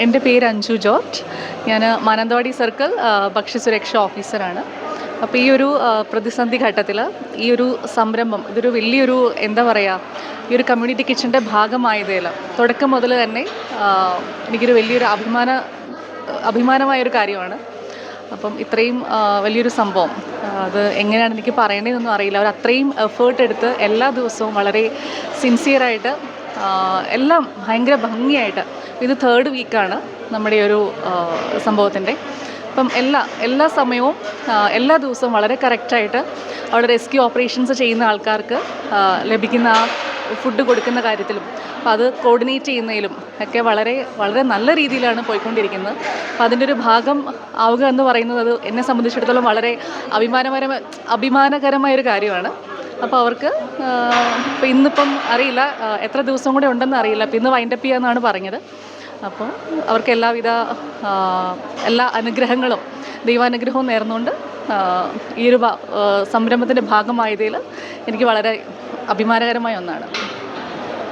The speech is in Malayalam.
എൻ്റെ പേര് അഞ്ജു ജോർജ്. ഞാൻ മാനന്തവാടി സർക്കിൾ ഭക്ഷ്യസുരക്ഷാ ഓഫീസറാണ്. അപ്പോൾ ഈ ഒരു പ്രതിസന്ധി ഘട്ടത്തിൽ ഈ ഒരു സംരംഭം ഇതൊരു വലിയൊരു എന്താ പറയുക, ഈ ഒരു കമ്മ്യൂണിറ്റി കിച്ചൻ്റെ ഭാഗമായതിൽ തുടക്കം മുതൽ തന്നെ എനിക്കൊരു വലിയൊരു അഭിമാനമായൊരു കാര്യമാണ്. അപ്പം ഇത്രയും വലിയൊരു സംഭവം അത് എങ്ങനെയാണ് എനിക്ക് പറയണതെന്നൊന്നും അറിയില്ല. അവർ അത്രയും എഫേർട്ട് എടുത്ത് എല്ലാ ദിവസവും വളരെ സിൻസിയറായിട്ട് എല്ലാം ഭയങ്കര ഭംഗിയായിട്ട്, ഇത് 3rd വീക്കാണ് നമ്മുടെ ഈ ഒരു സംഭവത്തിൻ്റെ. അപ്പം എല്ലാ സമയവും എല്ലാ ദിവസവും വളരെ കറക്റ്റായിട്ട് അവിടെ റെസ്ക്യൂ ഓപ്പറേഷൻസ് ചെയ്യുന്ന ആൾക്കാർക്ക് ലഭിക്കുന്ന ആ ഫുഡ് കൊടുക്കുന്ന കാര്യത്തിലും അപ്പം അത് കോർഡിനേറ്റ് ചെയ്യുന്നതിലും ഒക്കെ വളരെ വളരെ നല്ല രീതിയിലാണ് പോയിക്കൊണ്ടിരിക്കുന്നത്. അപ്പം അതിൻ്റെ ഒരു ഭാഗം ആവുക എന്ന് പറയുന്നത് അത് എന്നെ സംബന്ധിച്ചിടത്തോളം വളരെ അഭിമാനകരമായൊരു കാര്യമാണ്. അപ്പോൾ അവർക്ക് ഇപ്പോൾ ഇന്നിപ്പം അറിയില്ല എത്ര ദിവസം കൂടെ ഉണ്ടെന്ന് അറിയില്ല. അപ്പോൾ ഇന്ന് വൈൻഡപ്പ് ചെയ്യാമെന്നാണ് പറഞ്ഞത്. അപ്പോൾ അവർക്ക് എല്ലാ അനുഗ്രഹങ്ങളും ദൈവാനുഗ്രഹവും നേർന്നുകൊണ്ട് ഈ ഒരു സംരംഭത്തിൻ്റെ ഭാഗമായതിൽ എനിക്ക് വളരെ അഭിമാനകരമായ ഒന്നാണ്.